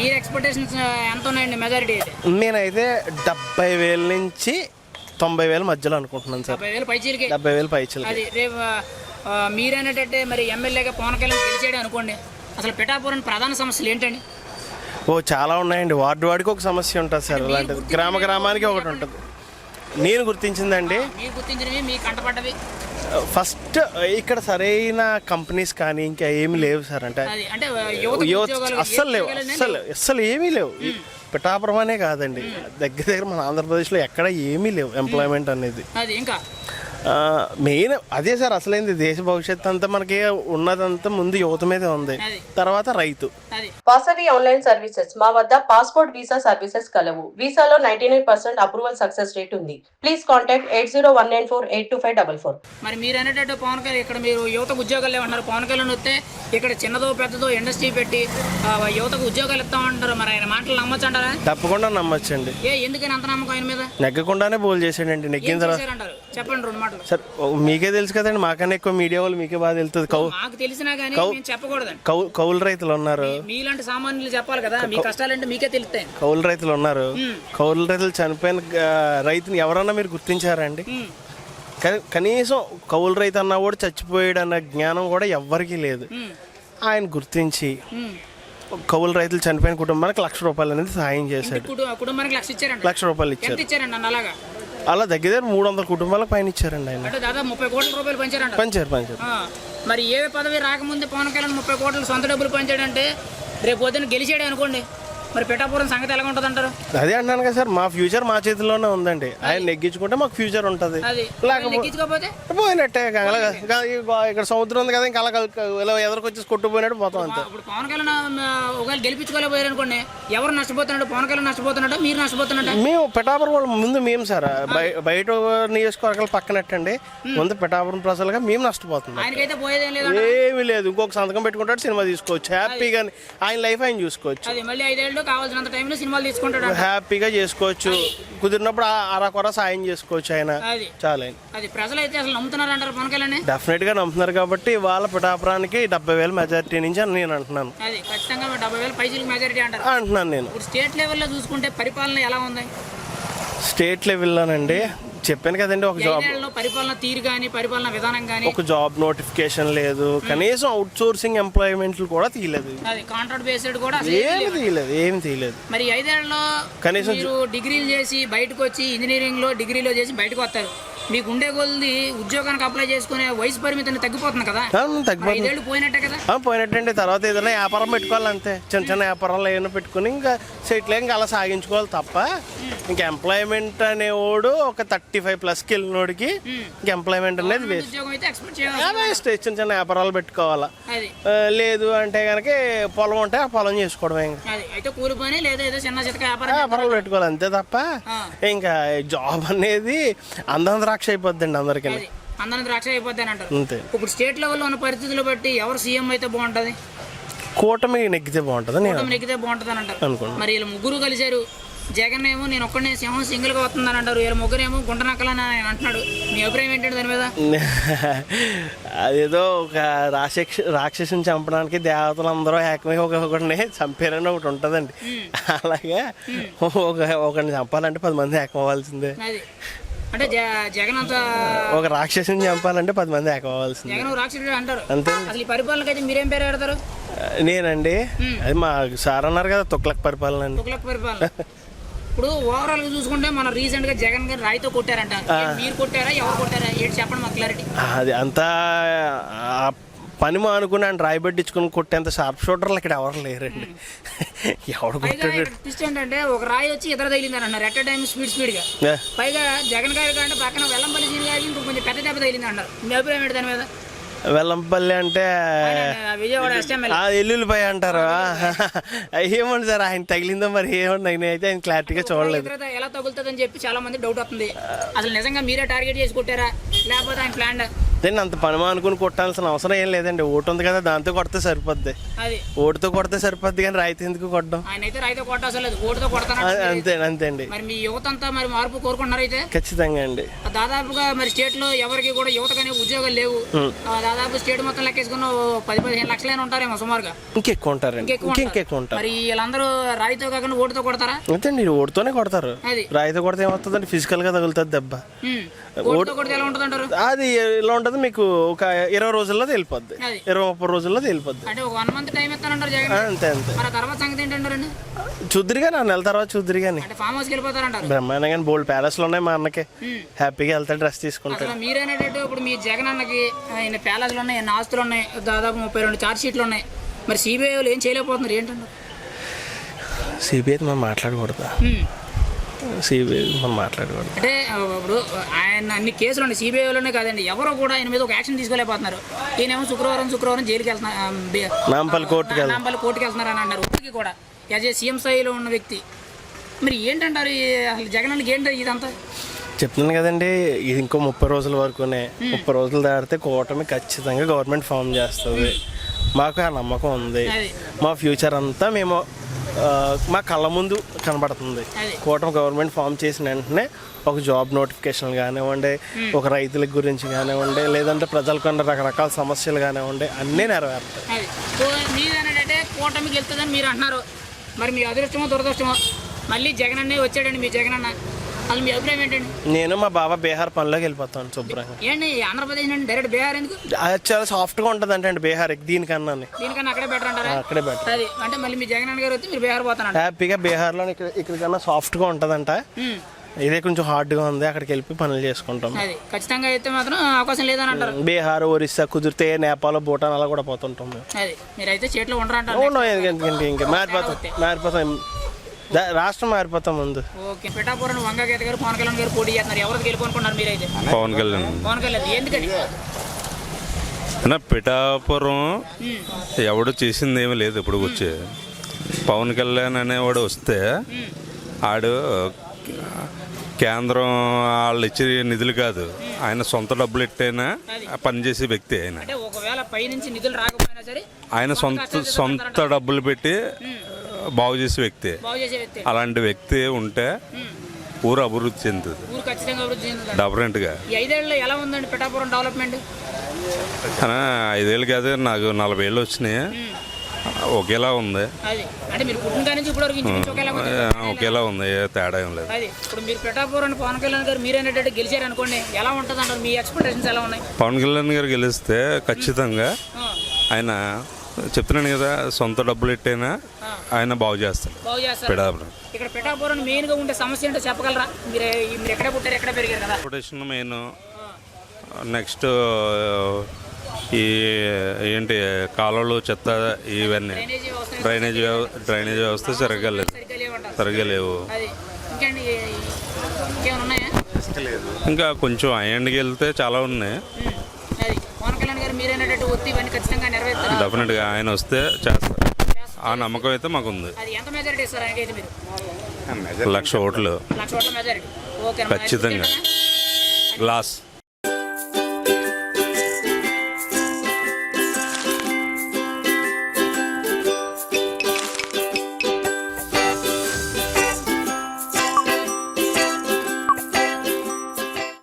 మీరు ఎక్స్పెక్టేషన్స్ ఎంత ఉన్నాయండి మెజారిటీ అయితే? నేనైతే 70,000 నుంచి 90,000 మధ్యలో అనుకుంటున్నాను సార్. 70,000 పైచీలకి. 70,000 పైచీలకి. అది రేపు మీరేంటంటే మరి ఎమ్మెల్యేగా పవన్ కళ్యాణ్ గెలిచాడు అనుకోండి, అసలు పిఠాపురం ప్రధాన సమస్యలు ఏంటండి? చాలా ఉన్నాయండి. వార్డుకి ఒక సమస్య ఉంటుంది సార్. అలాంటిది గ్రామానికి ఒకటి ఉంటుంది. నేను గుర్తించిందండి, మీరు గుర్తించినవి మీకు కంటపడ్డవి ఫస్ట్ ఇక్కడ సరైన కంపెనీస్ కానీ ఇంకా ఏమి లేవు సార్. అంటే యువత అస్సలు ఏమీ లేవు. పిఠాపురం అనే కాదండి, దగ్గర మన ఆంధ్రప్రదేశ్లో ఎక్కడ ఏమీ లేవు ఎంప్లాయ్మెంట్ అనేది. ఇంకా మెయిన్ అదే సార్ అసలైంది. దేశ భవిష్యత్తు అంతా మనకి ఉన్నదంతా ముందు యువత మీదే ఉంది, తర్వాత రైతు. Vasavi online services. మా వద్ద పాస్పోర్ట్ వీసా సర్వీసెస్ కలవు. వీసాలో 99% అప్రూవల్ సక్సెస్ రేట్ ఉంది. Please contact 8019482544. మరి మీరు అనేటట్టు పవన్ కళ్యాణ్ ఇక్కడ మీరు యువతకు ఉద్యోగాలు ఏమంటారు? పవన్ కళ్యాణ్ వస్తే ఇక్కడ చిన్నదో పెద్దదో ఇండస్ట్రీ పెట్టి యువతకు ఉద్యోగాలు ఇస్తామంటారు. మరి ఆయన మాటలు నమ్మచ్చు అంటారా? తప్పకుండా నమ్మచ్చండి. ఎందుకని అంత నమ్మకం ఆయన మీద? నెగ్గకుండానే బోల్ చేసాడండి. నెగ్గిన తర్వాత చెప్పండి 2 మాటలు సార్. మీకే తెలుసు కదండి, మాకన్నా ఎక్కువ మీడియా వాళ్ళు మీకే బాగా తెలుస్తుంది. మాకు తెలిసినా కానీ చెప్పకూడదు. కౌలు రైతులు ఉన్నారు, మీలాంటి సామాన్యులు చెప్పాలి కదా, మీ కష్టాలంటే మీకే తెలుస్తాయి. కౌలు రైతులు ఉన్నారు. కౌలు రైతులు చనిపోయిన రైతుని ఎవరన్నా మీరు గుర్తించారా అండి? కనీసం కౌలు రైతు అన్నా కూడా చచ్చిపోయాడు అన్న జ్ఞానం కూడా ఎవ్వరికీ లేదు. ఆయన గుర్తించి కౌలు రైతులు చనిపోయిన కుటుంబానికి ₹1,00,000 అనేది సాయం చేశాడు. కుటుంబానికి ₹1,00,000 ఇచ్చారండి. అలాగా అలా దగ్గర 300 కుటుంబాలకు పైన ఇచ్చారండి ఆయన. దాదాపు 30 కోట్ల రూపాయలు పంచారు. మరి ఏ పదవి రాకముందే పవన్ కళ్యాణ్ 30 కోట్ల సొంత డబ్బులు పంచాడంటే రేపు పొద్దున్న గెలిచాడు అనుకోండి, మరి పిఠాపురం సంగతి ఎలా ఉంటుంది అంటారు? అదే అంటున్నాను కదా సార్, మా ఫ్యూచర్ మా చేతిలోనే ఉందండి. ఆయన నెగ్గించుకుంటే మాకు ఫ్యూచర్ ఉంటుంది, లేకపోతే పోయినట్టే. ఇక్కడ సముద్రం ఉంది కదా, ఇంకా అలా ఎదురుకొచ్చేసి కొట్టుపోయినట్టు పోతాం అంతే. ఇప్పుడు పవన్ కళ్యాణ్ ఒకవేళ గెలిపించుకోలేకపోయారు అనుకోండి, ఎవరు నష్టపోతున్నాడు? పవన్ కళ్యాణ్ నష్టపోతున్నాడు, మీరు నష్టపోతున్నాడు? మేము పిఠాపురం వాళ్ళు ముందు మేము సార్ బయట నియోజకవర్గాలు పక్కనట్టండి, ముందు పిఠాపురం ప్రజలుగా మేము నష్టపోతున్నాం. ఆయనకైతే పోయేదేం లేదు, ఏమీ లేదు. ఇంకొక సంతకం పెట్టుకుంటాడు, సినిమా తీసుకోవచ్చు హ్యాపీగా. ఆయన లైఫ్ ఆయన చూసుకోవచ్చు. మళ్ళీ 5 ఏళ్ళు కావాల్సినంత టైంలో సినిమాలు తీసుకుంటాడు, హ్యాపీగా చేసుకోవచ్చు. కుదిరినప్పుడు అరకొర సాయం చేసుకోవచ్చు ఆయన. చాలా అది ప్రజలు అయితే అసలు నమ్ముతున్నారు అంటారు పవన్ కళ్యాణ్? డెఫినెట్ గా నమ్ముతున్నారు. కాబట్టి వాళ్ళ పిఠాపురానికి 70,000 మెజారిటీ నుంచి అని నేను అంటున్నాను. అది ఖచ్చితంగా 70,000 పైసలు మెజారిటీ అంటున్నాను నేను. స్టేట్ లెవెల్లో చూసుకుంటే పరిపాలన ఎలా ఉంది? స్టేట్ లెవెల్లోనండి చెప్పాను కదండి, ఒక జాబ్ పరిపాలన తీరు కానీ పరిపాలన విధానం కానీ ఒక జాబ్ నోటిఫికేషన్ లేదు. కనీసం అవుట్ సోర్సింగ్ ఎంప్లాయ్మెంట్లు కూడా తీయలేదు. కాంట్రాక్ట్ బేస్డ్ కూడా ఏమి తీయలేదు. మరి 5 ఏళ్లలో కనీసం డిగ్రీలు చేసి బయటకు వచ్చి ఇంజనీరింగ్ లో డిగ్రీలో చేసి బయటకు వస్తారు. మీకు ఉండే కొద్ది ఉద్యోగానికి అప్లై చేసుకునే వయసు పరిమితి తగ్గిపోతుంది కదా, 5 ఏళ్ళు పోయినట్టే కదా. పోయినట్టండి. తర్వాత ఏదైనా వ్యాపారం పెట్టుకోవాలంతే, చిన్న వ్యాపారాలు ఏమైనా పెట్టుకుని ఇంకా సెటిల్ ఇంకా అలా సాగించుకోవాలి తప్ప ఇంకా ఎంప్లాయ్మెంట్ అనేవాడు ఒక 35+ వెళ్ళినోడికి ఇంకా ఎంప్లాయ్మెంట్ అనేది వేస్ట్. చిన్న వ్యాపారాలు పెట్టుకోవాలా. లేదు అంటే కనుక పొలం ఉంటే ఆ పొలం చేసుకోవడమే, వ్యాపారాలు పెట్టుకోవాలి అంతే తప్ప ఇంకా జాబ్ అనేది అందరం ద్రాక్ష అయిపోద్దండి అందరికీ. అందరం ద్రాక్ష అయిపోద్ది అంటారు. అంతే. ఇప్పుడు స్టేట్ లెవెల్లో ఉన్న పరిస్థితులు బట్టి ఎవరు సీఎం అయితే బాగుంటది? కూటమి నెగ్గితే బాగుంటుంది. నెగ్గితే బాగుంటుంది అని అంటారు. మరి వీళ్ళు ముగ్గురు కలిశారు. జగన్ ఏమో నేను ఒక్కడే సింగిల్ గా వస్తుందని అంటారు, వీళ్ళ ముగ్గురు ఏమో గుంటనక్కలని ఆయన అంటున్నాడు. మీ అభిప్రాయం ఏంటంటే దాని మీద? అదేదో ఒక రాక్షసుని చంపడానికి దేవతలు అందరూ ఏకమై ఒకరిని చంపారని ఒకటి ఉంటుందండి. అలాగే ఒకరిని చంపాలంటే 10 మంది ఏకమవ్వాల్సిందే. అంటే జగన్ అంత ఒక రాక్షసుని చంపాలంటే 10 మంది ఏకమవ్వాల్సిందే. జగన్ రాక్షసుడు అంటారు. అంతే. అసలు ఈ పరిపాలనకి అయితే మీరేం పేరు పెడతారు? నేనండి అది మా సార్ అన్నారు కదా, తుగ్లక్ పరిపాలన. తుగ్లక్ పరిపాలన. ఇప్పుడు ఓవరాల్ గా చూసుకుంటే మన రీసెంట్ గా జగన్ గారు రాయితో కొట్టారంట. మీరు కొట్టారా, ఎవరు కొట్టారా ఏంటి చెప్పండి మాకు క్లారిటీ. అది అంతా పని అనుకుని ఆయన రాయి పెట్టించుకుని కొట్టేంత షార్ప్ షూటర్లు ఇక్కడ ఎవరు లేరండి. ఎవడు ట్విస్ట్ ఏంటంటే ఒక రాయి వచ్చి ఇతర తగిలిందని అన్నారు ఎట్ టైం స్పీడ్ గా. పైగా జగన్ గారి కంటే పక్కన వెల్లంపల్లి సీన్ గారికి ఇంకో కొంచెం పెద్ద దెబ్బ తగిలింది అన్నారు. మీ అభిప్రాయం ఏంటి దాని మీద? వెల్లంపల్లి అంటే విజయవాడ ఎల్లుల్లిపాయ అంటారు. ఏమండి సార్ ఆయన తగిలిందో మరి ఏమన్నా అయితే ఆయన క్లారిటీగా చూడలేదు. ఎలా తగులుతుందని చెప్పి చాలా మంది డౌట్ వస్తుంది. అసలు నిజంగా మీరే టార్గెట్ చేసి కొట్టారా లేకపోతే ఆయన ప్లాన్? అంత పని అనుకుని కొట్టాల్సిన అవసరం ఏం లేదండి. ఓటు ఉంది కదా, దాంతో కొడితే సరిపోద్ది. ఓటుతో కొడితే సరిపోద్ది కానీ రైతు ఎందుకు కొట్టడం? రైతు కొట్టాల్సిన లేదు, ఓటుతో కొడతాను. అంతే అండి. మరి మీ యువత అంతా మరి మార్పు కోరుకుంటున్నారు అయితే? ఖచ్చితంగా అండి. దాదాపుగా మరి స్టేట్ లో ఎవరికి కూడా యువతకనే ఉద్యోగాలు లేవు. దాదాపు స్టేట్ మొత్తం లెక్కేసుకున్న 10-15 లక్షలైనా ఉంటారేమో సుమారుగా. ఇంకెక్కువ ఉంటారండి, ఇంకెక్కువ ఉంటారు. మరి వీళ్ళందరూ రాయితో కాకుండా ఓటుతో కొడతారా? అంతే, ఓటుతోనే కొడతారు. రాయితో కొడితే ఏమవుతుందండి, ఫిజికల్ గా తగులుతుంది దెబ్బ. ఓటుతో కొడితే ఎలా ఉంటుంది అంటారు? అది ఇలా ఉంటుంది, మీకు ఒక 20 రోజుల్లో తెలిపోద్ది, 20-30 రోజుల్లో తెలిపోద్ది. అంటే ఒక 1 మంత్ టైం ఇస్తానంటారు జగన్. అంతే అంతే. మరి తర్వాత సంగతి ఏంటంటారండి? చూద్దరు కానీ 6 నెలల తర్వాత చూద్దరు కానీ అంటే ఫామ్ హౌస్కి వెళ్ళిపోతారంటారు. బ్రహ్మాండం కానీ బోల్డ్ ప్యాలెస్లు ఉన్నాయి మా అన్నకి, హ్యాపీగా వెళ్తాడు, డ్రెస్ తీసుకుంటాడు. మీరేనేటట్టు ఇప్పుడు మీ జగన్ అన్నకి ఎన్ని ప్యాలెస్లు ఉన్నాయి, ఎన్ని ఆస్తులు ఉన్నాయి, దాదాపు 32 ఛార్జ్ షీట్లు ఉన్నాయి. మరి సిబిఐ వాళ్ళు ఏం చేయలేకపోతున్నారు ఏంటంటారు? సిబిఐ మనం మాట్లాడకూడదు, సిబిఐ మనం మాట్లాడకూడదు. అంటే ఇప్పుడు ఆయన అన్ని కేసులు ఉన్నాయి, సిబిఐ వాళ్ళనే కాదండి, ఎవరో కూడా ఆయన మీద ఒక యాక్షన్ తీసుకోలేకపోతున్నారు. ఈయనేమో శుక్రవారం జైలుకి వెళ్తున్నారు, నాంపల్లి కోర్టుకి వెళ్తున్నారు అని అన్నారు. ఇప్పటికీ కూడా యాజ్ ఏ సీఎం స్థాయిలో ఉన్న వ్యక్తి మరి ఏంటంటారు అసలు జగన్ అన్నకి ఏంటో ఇదంతా? చెప్తున్నాను కదండి, ఇది ఇంకో 30 రోజుల వరకునే. 30 రోజులు దాటితే కూటమి ఖచ్చితంగా గవర్నమెంట్ ఫామ్ చేస్తుంది. మాకు ఆ నమ్మకం ఉంది. మా ఫ్యూచర్ అంతా మేము మా కళ్ళ ముందు కనబడుతుంది. కూటమి గవర్నమెంట్ ఫామ్ చేసిన వెంటనే ఒక జాబ్ నోటిఫికేషన్ కానివ్వండి, ఒక రైతుల గురించి కానివ్వండి, లేదంటే ప్రజలకు ఉన్న రకరకాల సమస్యలు కానివ్వండి, అన్నీ నెరవేరుతాయి. మీరేంటంటే కూటమికి వెళ్తుందని మీరు అంటున్నారు. మరి మీ అదృష్టమో దురదృష్టమో మళ్ళీ జగన్ అన్నే వచ్చాడండి, మీ జగన్ అన్న. అసలు మీ అభిప్రాయం ఏంటండి? నేను మా బాబా బీహార్ పనిలోకి వెళ్ళిపోతాను శుభ్రంగా. ఏంటి ఆంధ్రప్రదేశ్ నుండి డైరెక్ట్ బీహార్ ఎందుకు? అది చాలా సాఫ్ట్గా ఉంటుంది అంటే బీహార్ దీనికన్నా అక్కడే బెటర్ అంటారా? అక్కడే బెటర్. అది అంటే మళ్ళీ మీ జగన్ అన్న గారు వచ్చి మీరు బీహార్ పోతాను హ్యాపీగా. బీహార్లో ఇక్కడికన్నా సాఫ్ట్గా ఉంటుందంట, ఇదే కొంచెం హార్డ్గా ఉంది, అక్కడికి వెళ్ళి పనులు చేసుకుంటాం. ఖచ్చితంగా అయితే మాత్రం అవకాశం లేదని అంటారు. బీహార్, ఒరిస్సా కుదిరితే నేపాల్, భూటాన్ అలా కూడా పోతుంటాం మేము. మీరైతే స్టేట్లో ఉండరంటారు. ఇంకా మారిపోతాం, రాష్ట్రం మారిపోతాం ముందు. ఓకే. పిఠాపురం వంగగీత గారు, పవన్ కళ్యాణ్ గారు పోటీ చేస్తున్నారు. ఎవరికి గెలుపునుకున్నారు మీరైతే? పవన్ కళ్యాణ్. ఎందుకని? పిఠాపురం ఎవడు చేసింది ఏమీ లేదు ఇప్పుడు వచ్చి. పవన్ కళ్యాణ్ అనేవాడు వస్తే ఆడు కేంద్రం వాళ్ళు ఇచ్చే నిధులు కాదు, ఆయన సొంత డబ్బులు ఎట్టైనా పనిచేసే వ్యక్తి. ఆయన సొంత డబ్బులు పెట్టి బాగు చేసే వ్యక్తి. అలాంటి వ్యక్తి ఉంటే ఊరు అభివృద్ధి చెందుతుంది డెఫినెట్గా. 5 ఏళ్ళలో ఎలా ఉందండి పిఠాపురం డెవలప్మెంట్? 5 ఏళ్ళు కాదు, నాకు 40 ఏళ్ళు వచ్చినాయి, ఒకేలా ఉంది. ఒకేలా ఉంది, తేడా ఏం లేదు. ఇప్పుడు మీరు పిఠాపురం పవన్ కళ్యాణ్ గారు మీరేంటంటే గెలిచారు అనుకోండి, ఎలా ఉంటుంది అంటారు? మీ ఎక్స్పెక్టేషన్స్ ఎలా ఉన్నాయి? పవన్ కళ్యాణ్ గారు గెలిస్తే ఖచ్చితంగా ఆయన చెప్తున్నాను కదా, సొంత డబ్బులు ఎట్టైనా ఆయన బాగు చేస్తారు పిఠాపురం. ఇక్కడ పిఠాపురం మెయిన్ గా ఉండే సమస్య ఏంటో చెప్పగలరా? మీరు ఎక్కడ పుట్టారు, ఎక్కడ పెరిగారు కదా? Transportation main. నెక్స్ట్ ఈ ఏంటి కాలువలు, చెత్త, ఇవన్నీ డ్రైనేజ్ వ్యవస్థ సరిగ్గా లేవు. ఇంకా కొంచెం అయ్యండికి వెళ్తే చాలా ఉన్నాయి. డెఫినెట్గా ఆయన వస్తే చేస్తారు, ఆ నమ్మకం అయితే మాకుంది. 1,00,000 ఓట్లు ఖచ్చితంగా. గ్లాస్